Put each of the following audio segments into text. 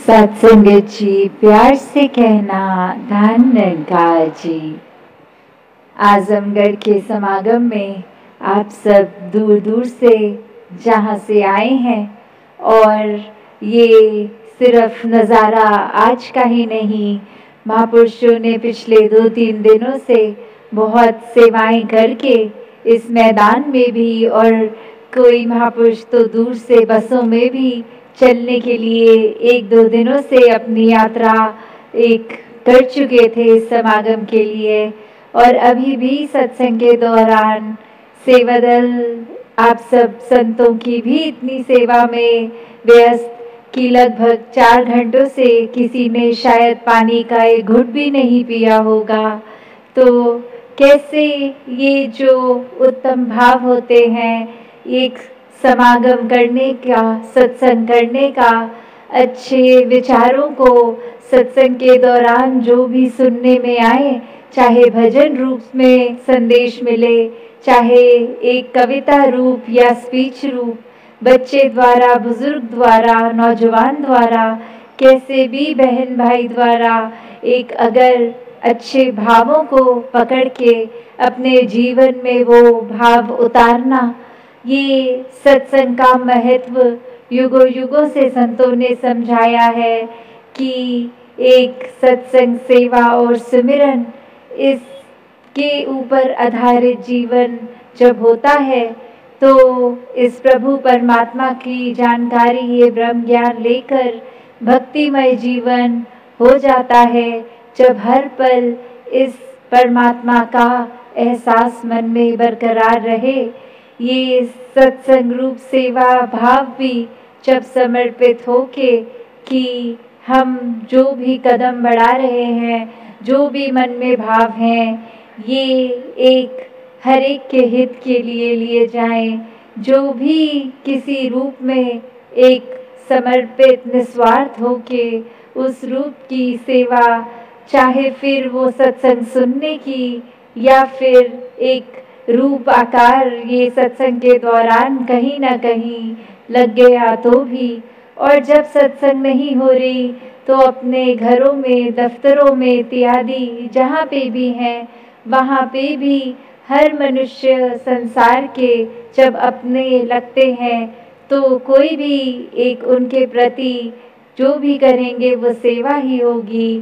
सत्संगत जी, प्यार से कहना धन्यवाद जी। आजमगढ़ के समागम में आप सब दूर दूर से जहाँ से आए हैं, और ये सिर्फ नज़ारा आज का ही नहीं, महापुरुषों ने पिछले 2-3 दिनों से बहुत सेवाएं करके इस मैदान में भी, और कोई महापुरुष तो दूर से बसों में भी चलने के लिए 1-2 दिनों से अपनी यात्रा कर चुके थे इस समागम के लिए। और अभी भी सत्संग के दौरान सेवा दल आप सब संतों की भी इतनी सेवा में व्यस्त कि लगभग 4 घंटों से किसी ने शायद पानी का एक घुट भी नहीं पिया होगा। तो कैसे ये जो उत्तम भाव होते हैं, एक समागम करने का, सत्संग करने का, अच्छे विचारों को सत्संग के दौरान जो भी सुनने में आए, चाहे भजन रूप में संदेश मिले, चाहे एक कविता रूप या स्पीच रूप, बच्चे द्वारा, बुजुर्ग द्वारा, नौजवान द्वारा, कैसे भी बहन भाई द्वारा, एक अगर अच्छे भावों को पकड़ के अपने जीवन में वो भाव उतारना, ये सत्संग का महत्व युगों युगों से संतों ने समझाया है कि एक सत्संग, सेवा और सुमिरन, इसके ऊपर आधारित जीवन जब होता है तो इस प्रभु परमात्मा की जानकारी, ये ब्रह्म ज्ञान लेकर भक्तिमय जीवन हो जाता है। जब हर पल इस परमात्मा का एहसास मन में बरकरार रहे, ये सत्संग रूप सेवा भाव भी जब समर्पित होके कि हम जो भी कदम बढ़ा रहे हैं, जो भी मन में भाव हैं, ये एक हर एक के हित के लिए लिए जाएं। जो भी किसी रूप में एक समर्पित निस्वार्थ होके उस रूप की सेवा, चाहे फिर वो सत्संग सुनने की या फिर एक रूप आकार ये सत्संग के दौरान कहीं ना कहीं लग गया तो भी, और जब सत्संग नहीं हो रही तो अपने घरों में, दफ्तरों में इत्यादि जहाँ पे भी हैं, वहाँ पे भी हर मनुष्य संसार के जब अपने लगते हैं तो कोई भी एक उनके प्रति जो भी करेंगे वो सेवा ही होगी।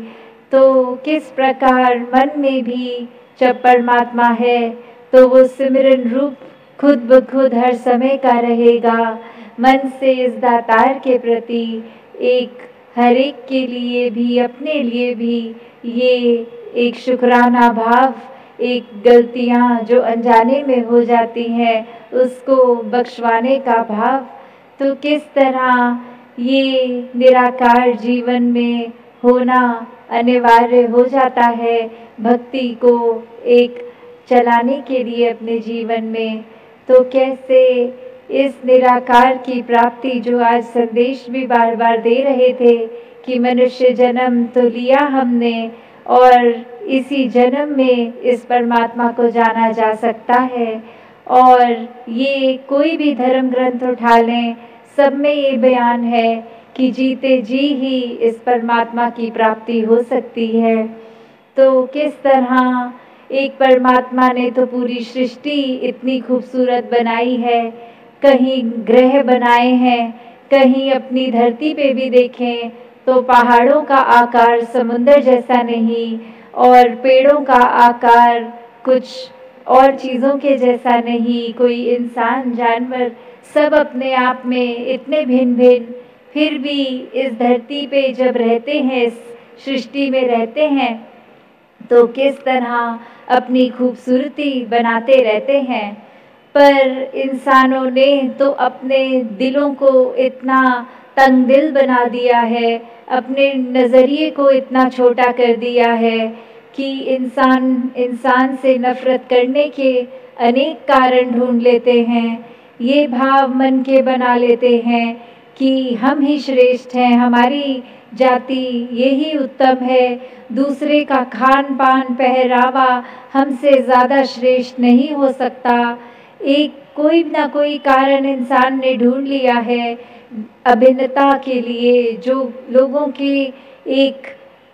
तो किस प्रकार मन में भी जब परमात्मा है तो वो सिमरन रूप खुद ब खुद हर समय का रहेगा। मन से इस दातार के प्रति एक हर एक के लिए भी, अपने लिए भी ये एक शुक्राना भाव, एक गलतियाँ जो अनजाने में हो जाती हैं उसको बख्शवाने का भाव, तो किस तरह ये निराकार जीवन में होना अनिवार्य हो जाता है भक्ति को एक चलाने के लिए अपने जीवन में। तो कैसे इस निराकार की प्राप्ति, जो आज संदेश भी बार बार दे रहे थे कि मनुष्य जन्म तो लिया हमने और इसी जन्म में इस परमात्मा को जाना जा सकता है। और ये कोई भी धर्म ग्रंथ उठा लें, सब में ये बयान है कि जीते जी ही इस परमात्मा की प्राप्ति हो सकती है। तो किस तरह एक परमात्मा ने तो पूरी सृष्टि इतनी खूबसूरत बनाई है, कहीं ग्रह बनाए हैं, कहीं अपनी धरती पे भी देखें तो पहाड़ों का आकार समुंदर जैसा नहीं, और पेड़ों का आकार कुछ और चीज़ों के जैसा नहीं, कोई इंसान, जानवर, सब अपने आप में इतने भिन्न भिन्न, फिर भी इस धरती पे जब रहते हैं, इस सृष्टि में रहते हैं, तो किस तरह अपनी खूबसूरती बनाते रहते हैं। पर इंसानों ने तो अपने दिलों को इतना तंग दिल बना दिया है, अपने नज़रिए को इतना छोटा कर दिया है कि इंसान से नफरत करने के अनेक कारण ढूंढ लेते हैं। ये भाव मन के बना लेते हैं कि हम ही श्रेष्ठ हैं, हमारी जाति यही उत्तम है, दूसरे का खान पान पहरावा हमसे ज़्यादा श्रेष्ठ नहीं हो सकता। एक कोई ना कोई कारण इंसान ने ढूंढ लिया है अभिन्नता के लिए, जो लोगों की एक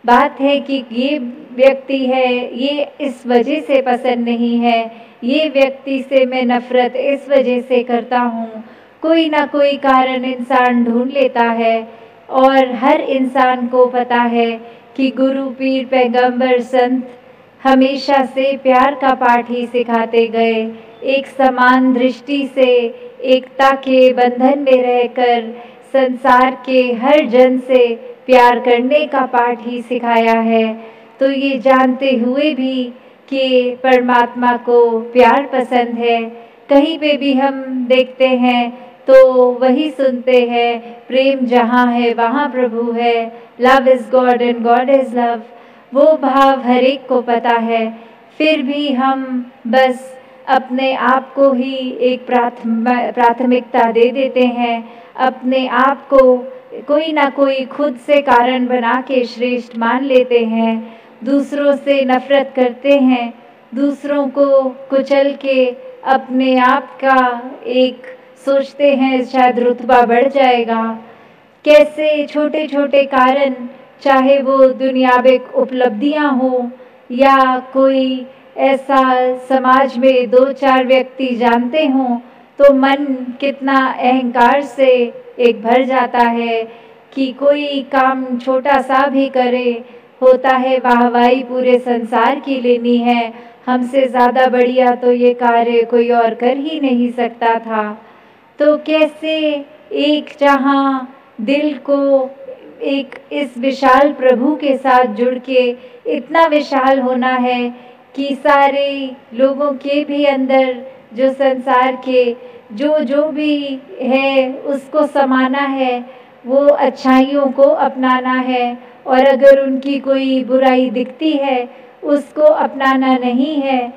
बात है कि ये व्यक्ति है, ये इस वजह से पसंद नहीं है, ये व्यक्ति से मैं नफरत इस वजह से करता हूँ। कोई ना कोई कारण इंसान ढूंढ लेता है और हर इंसान को पता है कि गुरु, पीर, पैगंबर, संत हमेशा से प्यार का पाठ ही सिखाते गए। एक समान दृष्टि से, एकता के बंधन में रहकर संसार के हर जन से प्यार करने का पाठ ही सिखाया है। तो ये जानते हुए भी कि परमात्मा को प्यार पसंद है, कहीं पे भी हम देखते हैं तो वही सुनते हैं, प्रेम जहाँ है वहाँ प्रभु है, love is God and God is love. वो भाव हर एक को पता है, फिर भी हम बस अपने आप को ही एक प्राथमिकता दे देते हैं, अपने आप को कोई ना कोई खुद से कारण बना के श्रेष्ठ मान लेते हैं, दूसरों से नफरत करते हैं, दूसरों को कुचल के अपने आप का एक सोचते हैं शायद रुतबा बढ़ जाएगा। कैसे छोटे छोटे कारण, चाहे वो दुनियाविक उपलब्धियां हो या कोई ऐसा समाज में दो चार व्यक्ति जानते हों, तो मन कितना अहंकार से एक भर जाता है कि कोई काम छोटा सा भी करे, होता है वाहवाही पूरे संसार की लेनी है, हमसे ज़्यादा बढ़िया तो ये कार्य कोई और कर ही नहीं सकता था। तो कैसे एक जहाँ दिल को एक इस विशाल प्रभु के साथ जुड़ के इतना विशाल होना है कि सारे लोगों के भी अंदर जो संसार के जो जो भी है उसको समाना है, वो अच्छाइयों को अपनाना है, और अगर उनकी कोई बुराई दिखती है उसको अपनाना नहीं है,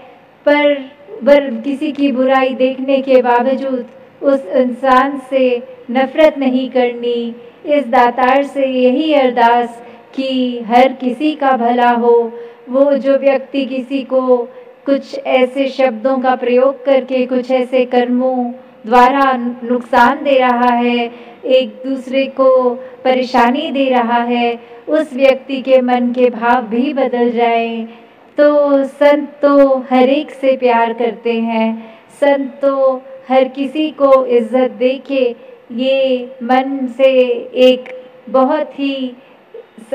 पर किसी की बुराई देखने के बावजूद उस इंसान से नफरत नहीं करनी। इस दातार से यही अरदास कि हर किसी का भला हो। वो जो व्यक्ति किसी को कुछ ऐसे शब्दों का प्रयोग करके कुछ ऐसे कर्मों द्वारा नुकसान दे रहा है, एक दूसरे को परेशानी दे रहा है, उस व्यक्ति के मन के भाव भी बदल जाएं। तो संत तो हर एक से प्यार करते हैं, संत तो हर किसी को इज्जत दे के ये मन से एक बहुत ही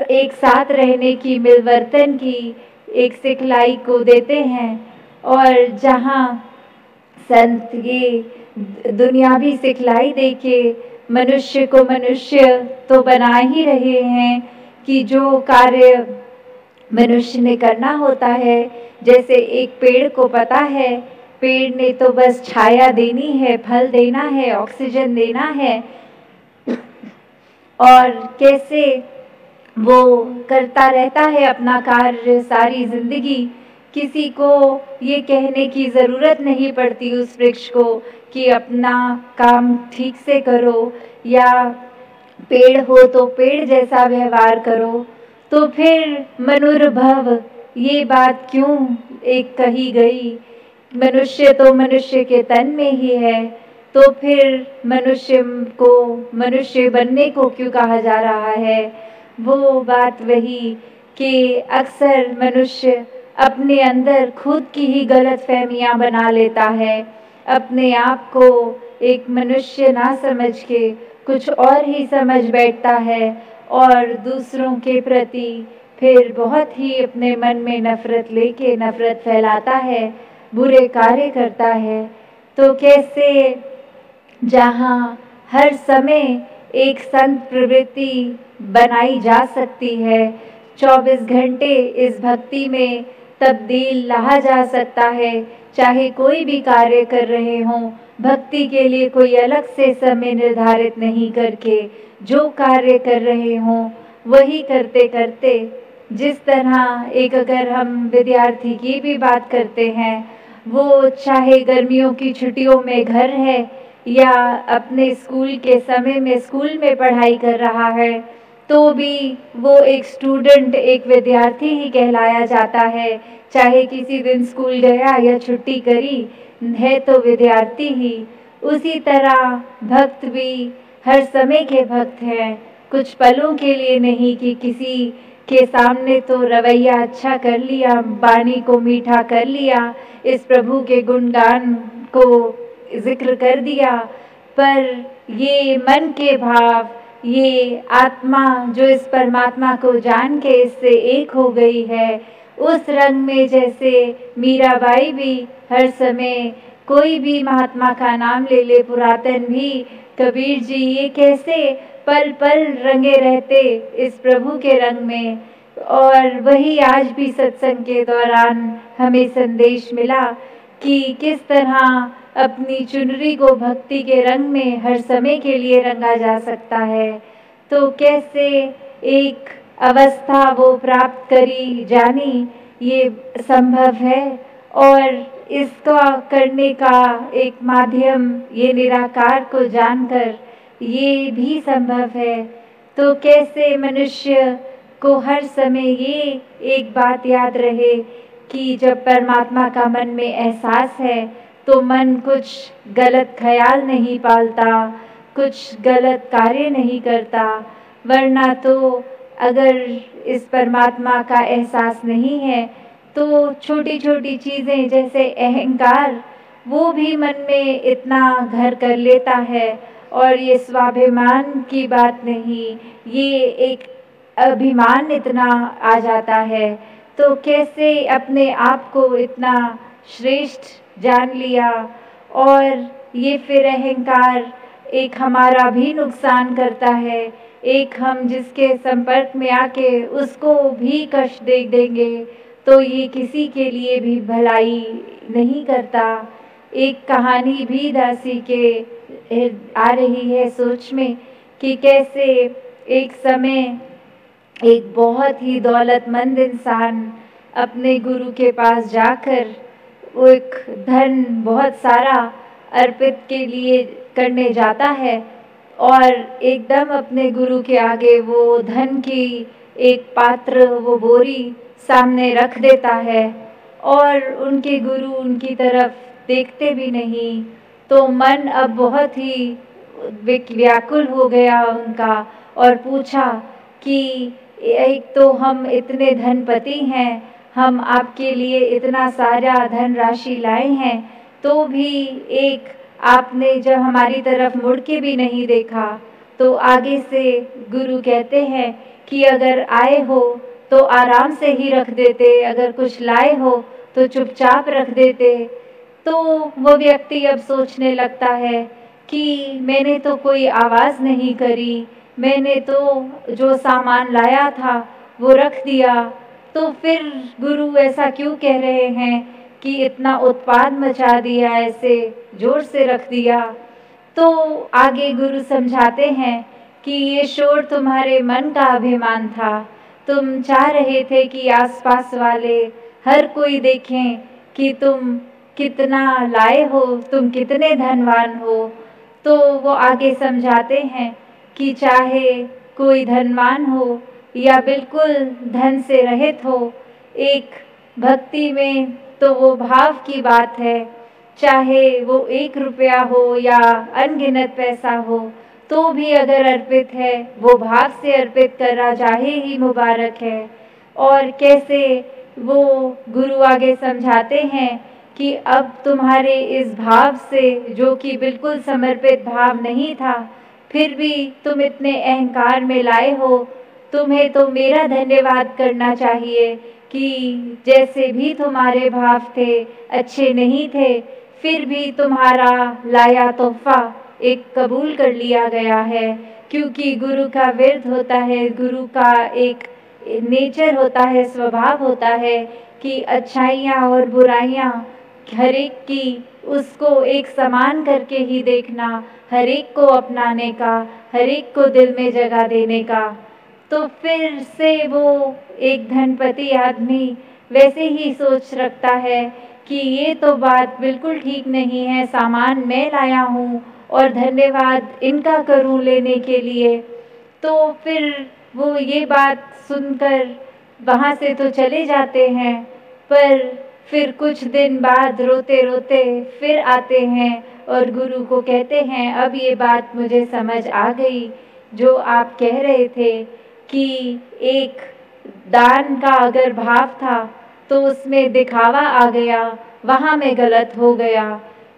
एक साथ रहने की, मिलवर्तन की एक सिखलाई को देते हैं। और जहाँ संत ये दुनियावी सिखलाई दे के मनुष्य को मनुष्य तो बना ही रहे हैं कि जो कार्य मनुष्य ने करना होता है, जैसे एक पेड़ को पता है पेड़ ने तो बस छाया देनी है, फल देना है, ऑक्सीजन देना है, और कैसे वो करता रहता है अपना कार्य सारी जिंदगी। किसी को ये कहने की ज़रूरत नहीं पड़ती उस वृक्ष को कि अपना काम ठीक से करो, या पेड़ हो तो पेड़ जैसा व्यवहार करो। तो फिर मनुर्भव ये बात क्यों एक कही गई, मनुष्य तो मनुष्य के तन में ही है, तो फिर मनुष्य को मनुष्य बनने को क्यों कहा जा रहा है। वो बात वही कि अक्सर मनुष्य अपने अंदर खुद की ही गलत फहमियाँ बना लेता है, अपने आप को एक मनुष्य ना समझ के कुछ और ही समझ बैठता है, और दूसरों के प्रति फिर बहुत ही अपने मन में नफरत लेके नफरत फैलाता है, बुरे कार्य करता है। तो कैसे जहाँ हर समय एक संत प्रवृत्ति बनाई जा सकती है, 24 घंटे इस भक्ति में तब्दील लाया जा सकता है, चाहे कोई भी कार्य कर रहे हों, भक्ति के लिए कोई अलग से समय निर्धारित नहीं करके जो कार्य कर रहे हों वही करते करते, जिस तरह एक अगर हम विद्यार्थी की भी बात करते हैं, वो चाहे गर्मियों की छुट्टियों में घर है या अपने स्कूल के समय में स्कूल में पढ़ाई कर रहा है, तो भी वो एक स्टूडेंट, एक विद्यार्थी ही कहलाया जाता है। चाहे किसी दिन स्कूल गया या छुट्टी करी है तो विद्यार्थी ही। उसी तरह भक्त भी हर समय के भक्त हैं, कुछ पलों के लिए नहीं कि किसी के सामने तो रवैया अच्छा कर लिया, वाणी को मीठा कर लिया, इस प्रभु के गुणगान को जिक्र कर दिया, पर ये मन के भाव, ये आत्मा जो इस परमात्मा को जान के इससे एक हो गई है, उस रंग में जैसे मीराबाई भी हर समय कोई भी महात्मा का नाम ले ले, पुरातन भी कबीर जी, ये कैसे पल पल रंगे रहते इस प्रभु के रंग में। और वही आज भी सत्संग के दौरान हमें संदेश मिला कि किस तरह अपनी चुनरी को भक्ति के रंग में हर समय के लिए रंगा जा सकता है। तो कैसे एक अवस्था वो प्राप्त करी जानी, ये संभव है, और इसका करने का एक माध्यम ये निराकार को जानकर ये भी संभव है। तो कैसे मनुष्य को हर समय ये एक बात याद रहे कि जब परमात्मा का मन में एहसास है तो मन कुछ गलत ख्याल नहीं पालता, कुछ गलत कार्य नहीं करता, वरना तो अगर इस परमात्मा का एहसास नहीं है तो छोटी छोटी चीज़ें जैसे अहंकार वो भी मन में इतना घर कर लेता है। और ये स्वाभिमान की बात नहीं, ये एक अभिमान इतना आ जाता है। तो कैसे अपने आप को इतना श्रेष्ठ जान लिया, और ये फिर अहंकार एक हमारा भी नुकसान करता है, एक हम जिसके संपर्क में आके उसको भी कष्ट दे देंगे तो ये किसी के लिए भी भलाई नहीं करता। एक कहानी भी दासी के आ रही है सोच में कि कैसे एक समय एक बहुत ही दौलतमंद इंसान अपने गुरु के पास जाकर वो एक धन बहुत सारा अर्पित के लिए करने जाता है और एकदम अपने गुरु के आगे वो धन की एक पात्र, वो बोरी सामने रख देता है और उनके गुरु उनकी तरफ देखते भी नहीं। तो मन अब बहुत ही व्याकुल हो गया उनका और पूछा कि एक तो हम इतने धनपति हैं, हम आपके लिए इतना सारा धन राशि लाए हैं, तो भी एक आपने जब हमारी तरफ मुड़ के भी नहीं देखा। तो आगे से गुरु कहते हैं कि अगर आए हो तो आराम से ही रख देते, अगर कुछ लाए हो तो चुपचाप रख देते। तो वो व्यक्ति अब सोचने लगता है कि मैंने तो कोई आवाज़ नहीं करी, मैंने तो जो सामान लाया था वो रख दिया, तो फिर गुरु ऐसा क्यों कह रहे हैं कि इतना उत्पाद मचा दिया, ऐसे जोर से रख दिया। तो आगे गुरु समझाते हैं कि ये शोर तुम्हारे मन का अभिमान था, तुम चाह रहे थे कि आसपास वाले हर कोई देखें कि तुम कितना लाए हो, तुम कितने धनवान हो। तो वो आगे समझाते हैं कि चाहे कोई धनवान हो या बिल्कुल धन से रहित हो, एक भक्ति में तो वो भाव की बात है, चाहे वो 1 रुपया हो या अनगिनत पैसा हो, तो भी अगर अर्पित है वो भाव से अर्पित करना चाहे ही मुबारक है। और कैसे वो गुरु आगे समझाते हैं कि अब तुम्हारे इस भाव से, जो कि बिल्कुल समर्पित भाव नहीं था, फिर भी तुम इतने अहंकार में लाए हो, तुम्हें तो मेरा धन्यवाद करना चाहिए कि जैसे भी तुम्हारे भाव थे अच्छे नहीं थे, फिर भी तुम्हारा लाया तोहफा एक कबूल कर लिया गया है। क्योंकि गुरु का विरध होता है, गुरु का एक नेचर होता है, स्वभाव होता है कि अच्छाइयाँ और बुराइयाँ हर एक की उसको एक समान करके ही देखना, हर एक को अपनाने का, हर एक को दिल में जगह देने का। तो फिर से वो एक धनपति आदमी वैसे ही सोच रखता है कि ये तो बात बिल्कुल ठीक नहीं है, सामान मैं लाया हूँ और धन्यवाद इनका करूँ लेने के लिए। तो फिर वो ये बात सुनकर वहाँ से तो चले जाते हैं, पर फिर कुछ दिन बाद रोते रोते फिर आते हैं और गुरु को कहते हैं, अब ये बात मुझे समझ आ गई, जो आप कह रहे थे कि एक दान का अगर भाव था तो उसमें दिखावा आ गया, वहाँ मैं गलत हो गया।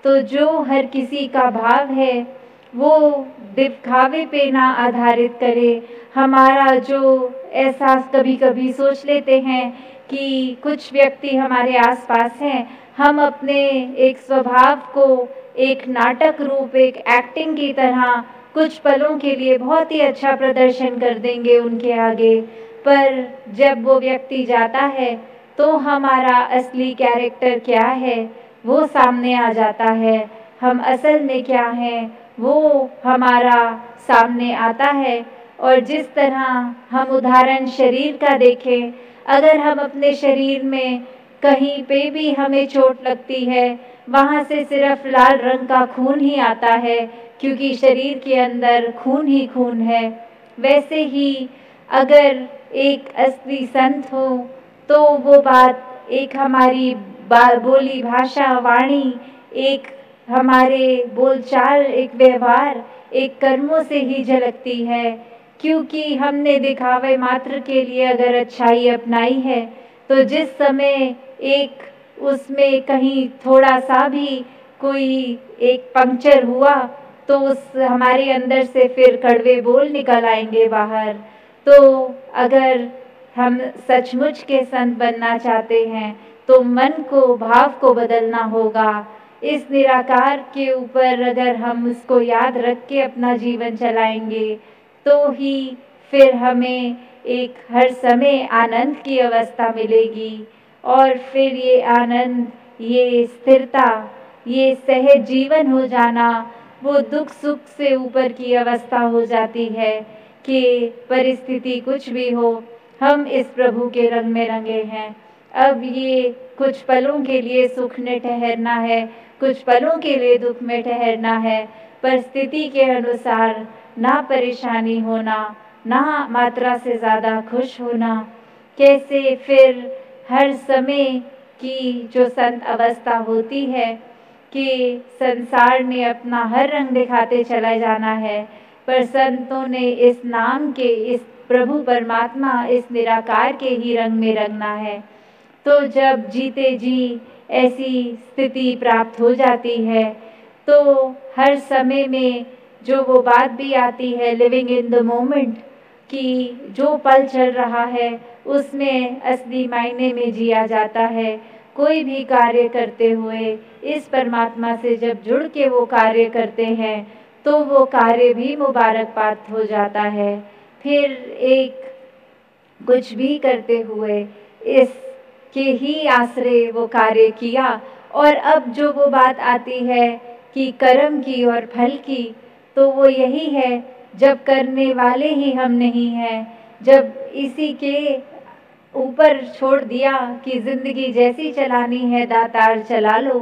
तो जो हर किसी का भाव है वो दिखावे पे ना आधारित करे। हमारा जो एहसास कभी कभी सोच लेते हैं कि कुछ व्यक्ति हमारे आसपास हैं, हम अपने एक स्वभाव को एक नाटक रूप, एक एक्टिंग की तरह कुछ पलों के लिए बहुत ही अच्छा प्रदर्शन कर देंगे उनके आगे, पर जब वो व्यक्ति जाता है तो हमारा असली कैरेक्टर क्या है वो सामने आ जाता है। हम असल में क्या हैं वो हमारा सामने आता है। और जिस तरह हम उदाहरण शरीर का देखें, अगर हम अपने शरीर में कहीं पे भी हमें चोट लगती है, वहाँ से सिर्फ लाल रंग का खून ही आता है, क्योंकि शरीर के अंदर खून ही खून है। वैसे ही अगर एक असली संत हो तो वो बात एक हमारी बोली भाषा, वाणी, एक हमारे बोलचाल, एक व्यवहार, एक कर्मों से ही झलकती है। क्योंकि हमने दिखावे मात्र के लिए अगर अच्छाई अपनाई है तो जिस समय एक उसमें कहीं थोड़ा सा भी कोई एक पंक्चर हुआ तो उस हमारे अंदर से फिर कड़वे बोल निकल आएंगे बाहर। तो अगर हम सचमुच के संत बनना चाहते हैं तो मन को, भाव को बदलना होगा। इस निराकार के ऊपर अगर हम उसको याद रख के अपना जीवन चलाएंगे तो ही फिर हमें एक हर समय आनंद की अवस्था मिलेगी। और फिर ये आनंद, ये स्थिरता, ये सहज जीवन हो जाना, वो दुख सुख से ऊपर की अवस्था हो जाती है कि परिस्थिति कुछ भी हो, हम इस प्रभु के रंग में रंगे हैं। अब ये कुछ पलों के लिए सुख में ठहरना है, कुछ पलों के लिए दुख में ठहरना है, पर स्थिति के अनुसार ना परेशानी होना, ना मात्रा से ज़्यादा खुश होना। कैसे फिर हर समय की जो संत अवस्था होती है कि संसार ने अपना हर रंग दिखाते चला जाना है, पर संतों ने इस नाम के, इस प्रभु परमात्मा, इस निराकार के ही रंग में रंगना है। तो जब जीते जी ऐसी स्थिति प्राप्त हो जाती है तो हर समय में जो वो बात भी आती है, लिविंग इन द मोमेंट, कि जो पल चल रहा है उसमें असली मायने में जिया जाता है। कोई भी कार्य करते हुए इस परमात्मा से जब जुड़ के वो कार्य करते हैं तो वो कार्य भी मुबारक पात्र हो जाता है। फिर एक कुछ भी करते हुए इस के ही आश्रय वो कार्य किया। और अब जो वो बात आती है कि कर्म की और फल की, तो वो यही है, जब करने वाले ही हम नहीं हैं, जब इसी के ऊपर छोड़ दिया कि जिंदगी जैसी चलानी है दातार चला लो,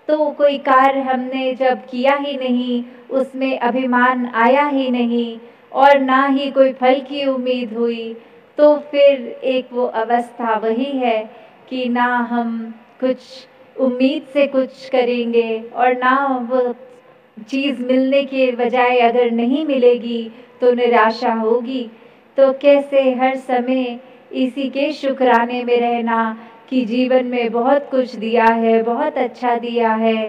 तो कोई कार्य हमने जब किया ही नहीं, उसमें अभिमान आया ही नहीं और ना ही कोई फल की उम्मीद हुई, तो फिर एक वो अवस्था वही है कि ना हम कुछ उम्मीद से कुछ करेंगे और ना वो चीज़ मिलने के बजाय अगर नहीं मिलेगी तो निराशा होगी। तो कैसे हर समय इसी के शुक्राने में रहना कि जीवन में बहुत कुछ दिया है, बहुत अच्छा दिया है,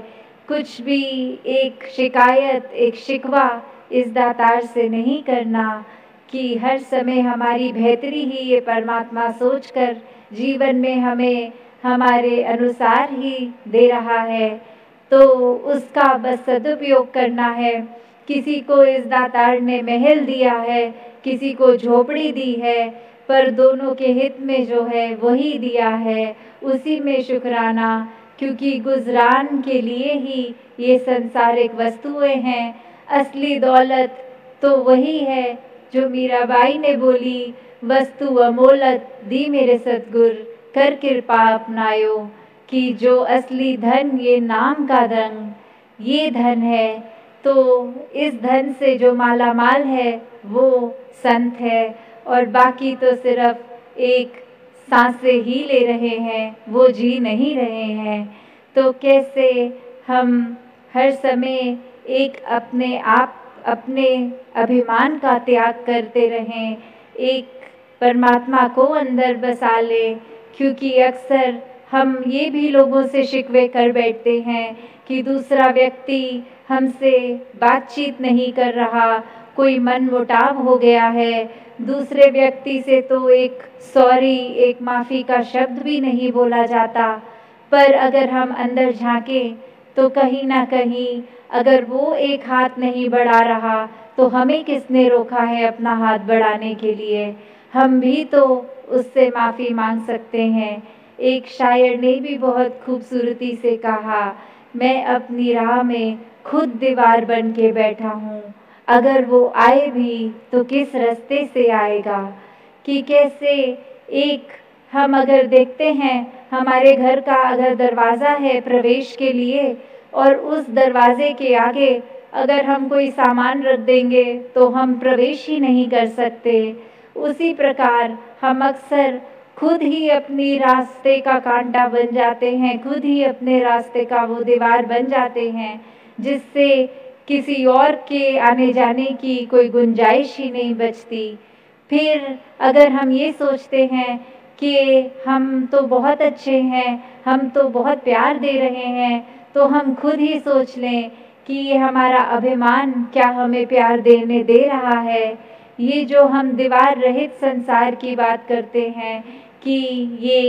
कुछ भी एक शिकायत, एक शिकवा इस दातार से नहीं करना कि हर समय हमारी बेहतरी ही ये परमात्मा सोचकर जीवन में हमें हमारे अनुसार ही दे रहा है, तो उसका बस सदुपयोग करना है। किसी को इस दातार ने महल दिया है, किसी को झोपड़ी दी है, पर दोनों के हित में जो है वही दिया है, उसी में शुक्राना, क्योंकि गुजरान के लिए ही ये संसारिक वस्तुएं हैं। असली दौलत तो वही है जो मीराबाई ने बोली, वस्तु अमोलत दी मेरे सतगुर, कर कृपा अपनायो, कि जो असली धन, ये नाम का धन, ये धन है। तो इस धन से जो माला माल है वो संत है, और बाकी तो सिर्फ एक सांसें ही ले रहे हैं, वो जी नहीं रहे हैं। तो कैसे हम हर समय एक अपने आप, अपने अभिमान का त्याग करते रहें, एक परमात्मा को अंदर बसा लें। क्योंकि अक्सर हम ये भी लोगों से शिकवे कर बैठते हैं कि दूसरा व्यक्ति हमसे बातचीत नहीं कर रहा, कोई मनमुटाव हो गया है, दूसरे व्यक्ति से तो एक सॉरी, एक माफ़ी का शब्द भी नहीं बोला जाता। पर अगर हम अंदर झांकें तो कहीं ना कहीं अगर वो एक हाथ नहीं बढ़ा रहा तो हमें किसने रोका है अपना हाथ बढ़ाने के लिए? हम भी तो उससे माफ़ी मांग सकते हैं। एक शायर ने भी बहुत खूबसूरती से कहा, मैं अपनी राह में खुद दीवार बन के बैठा हूँ, अगर वो आए भी तो किस रास्ते से आएगा। कि कैसे एक हम अगर देखते हैं हमारे घर का अगर दरवाज़ा है प्रवेश के लिए और उस दरवाजे के आगे अगर हम कोई सामान रख देंगे तो हम प्रवेश ही नहीं कर सकते। उसी प्रकार हम अक्सर खुद ही अपनी रास्ते का कांटा बन जाते हैं, खुद ही अपने रास्ते का वो दीवार बन जाते हैं जिससे किसी और के आने जाने की कोई गुंजाइश ही नहीं बचती। फिर अगर हम ये सोचते हैं कि हम तो बहुत अच्छे हैं, हम तो बहुत प्यार दे रहे हैं, तो हम खुद ही सोच लें कि ये हमारा अभिमान क्या हमें प्यार देने दे रहा है। ये जो हम दीवार रहित संसार की बात करते हैं कि ये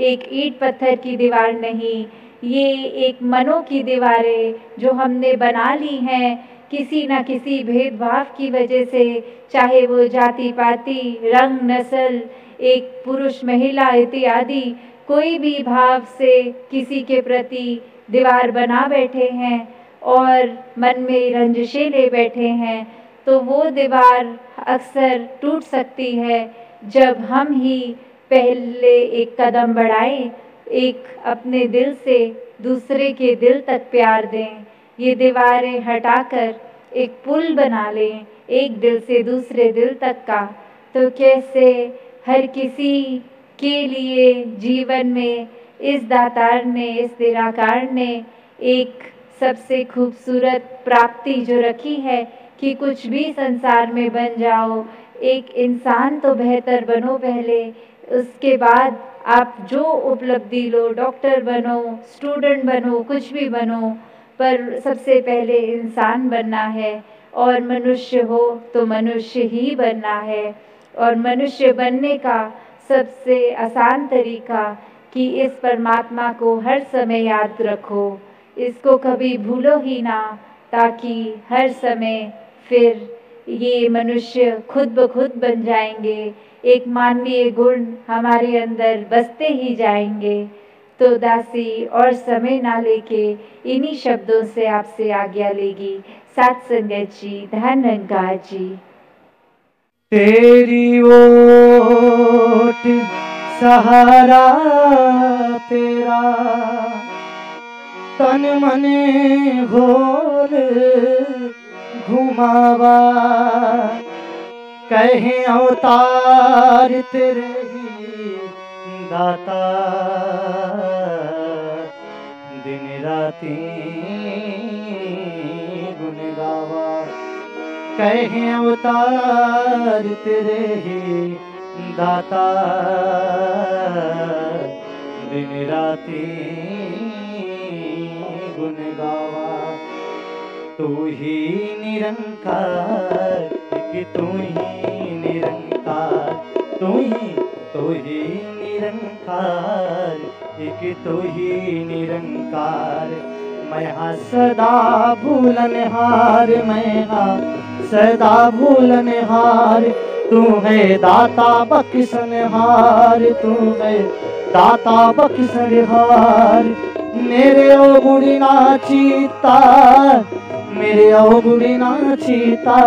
एक ईंट पत्थर की दीवार नहीं, ये एक मनों की दीवारें जो हमने बना ली हैं किसी न किसी भेदभाव की वजह से, चाहे वो जाति पाति, रंग, नस्ल, एक पुरुष महिला इत्यादि कोई भी भाव से किसी के प्रति दीवार बना बैठे हैं और मन में रंजिशें ले बैठे हैं। तो वो दीवार अक्सर टूट सकती है जब हम ही पहले एक कदम बढ़ाएं, एक अपने दिल से दूसरे के दिल तक प्यार दें, ये दीवारें हटाकर एक पुल बना लें एक दिल से दूसरे दिल तक का। तो कैसे हर किसी के लिए जीवन में इस दातार ने, इस निराकार ने एक सबसे खूबसूरत प्राप्ति जो रखी है कि कुछ भी संसार में बन जाओ, एक इंसान तो बेहतर बनो पहले, उसके बाद आप जो उपलब्धि लो, डॉक्टर बनो, स्टूडेंट बनो, कुछ भी बनो, पर सबसे पहले इंसान बनना है। और मनुष्य हो तो मनुष्य ही बनना है। और मनुष्य बनने का सबसे आसान तरीका कि इस परमात्मा को हर समय याद रखो, इसको कभी भूलो ही ना, ताकि हर समय फिर ये मनुष्य खुद ब खुद बन जाएंगे, एक मानवीय गुण हमारे अंदर बसते ही जाएंगे। तो दासी और समय ना लेके इन्हीं शब्दों से आपसे आज्ञा लेगी। साथ संगत जी, धन रंगा जी। तेरी ओट सहारा तेरा, तन मन घोर घुमावा, कहे अवतार तेरे ही दाता, दिन राती गुन गावा, कहे अवतार तेरे ही दाता, दिन राती गुन गावा। तू ही निरंकार, एक तू ही निरंकार, तू ही निरंकार, एक तू ही निरंकार। मैं हाँ सदा भूलनहार, मैं हाँ सदा भूलनहार, तू है दाता बख्शनहार, तू है दाता बख्शनहार। मेरे ओ बुढ़ी नाचीता, मेरे ओ बुढ़ी नाचीता,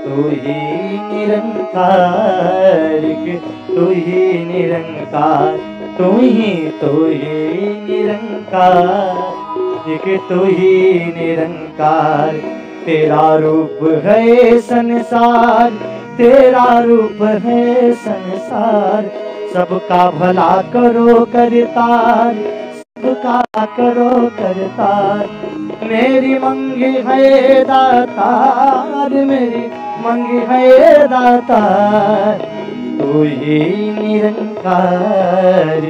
तू ही निरंकार, तू ही निरंकार, तू ही निरंकार, एक तू ही निरंकार। तेरा रूप है संसार, तेरा रूप है संसार, सबका भला करो करतार, सबका करो करतार। मेरी मंगी है दातार, मेरी मंगी है दातार। तू ही निरंकार,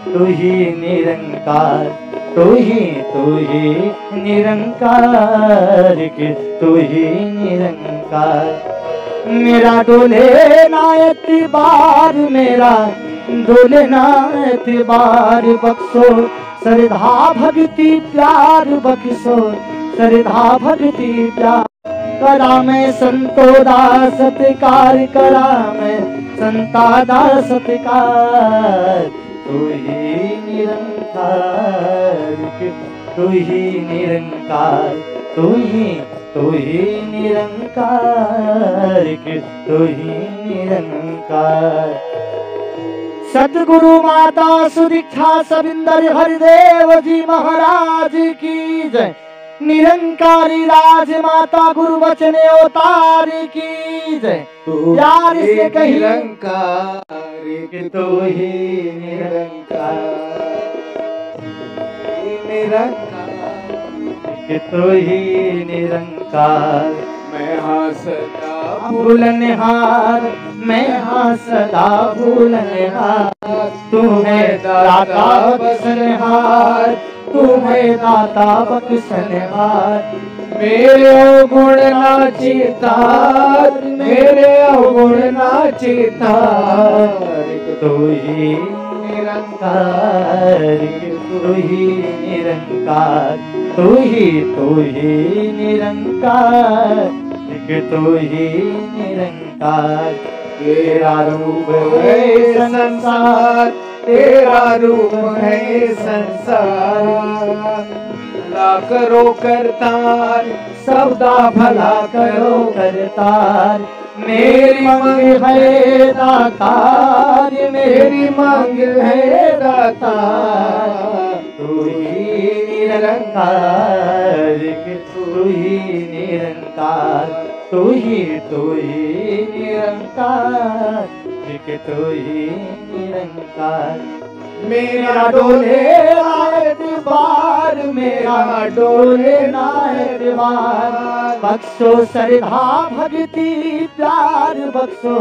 तू ही निरंकार, तू ही निरंकार के तू ही निरंकार। मेरा डोले ना एतबार, मेरा डोले ना एतबार। बख्शो श्रद्धा भक्ति प्यार, बख्शो श्रद्धा भक्ति प्यार। करा मैं संतो दा सत्कार, करा मैं संता दा सत्कार। तू ही निरंकार, तू ही निरंकार, तू ही निरंकार, तू ही निरंकार। सतगुरु माता सुदीक्षा सविंदर हरिदेव जी महाराज की जय। निरंकारी राज माता गुरु वचन अवतार की जय। प्यार से कही निरंकार कि तू ही निरंकार, निरंकार कि तू ही निरंकार। मैं हाँ सदा भूलनहार, मैं हाँ सदा भूलनहार। तू है दाता बख्शनहार, तू है दाता बख्शनहार। मेरे अवगुण ना चितार, मेरे अवगुण ना चितार। तू ही निरंकार, तू ही निरंकार, तू ही निरंकार, तू ही निरंकार। तेरा रूप है संसार, तेरा रूप है संसार। भला करो करतार, सबका भला करो करतार। मेरी मांग है दातार, मेरी मांग है दातार। तू ही निरंकार, तू ही निरंकार, तू ही निरंकार, तू ही निरंकार। मेरा डोले ना एतबार, मेरा डोले ना एतबार। बख्शो श्रद्धा भक्ति प्यार, बख्शो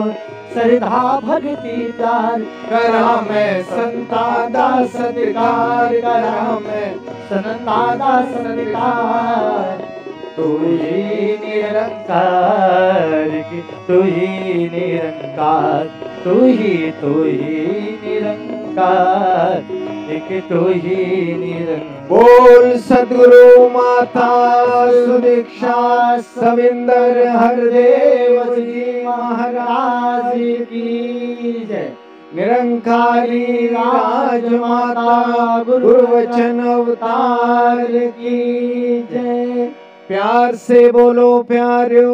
श्रद्धा भक्ति प्यार। करा मैं संता दा सत्कार, करा मैं संता दा सत्कार। तू ही निरंकार, तू ही निरंकार, तू ही निरंकार, तू ही निरंकार। बोल सद्गुरु माता सुदीक्षा सविंदर हरदेव जी महाराज की जय। निरंकारी राजमाता गुरु वचन अवतार की जय। प्यार से बोलो प्यार्यो।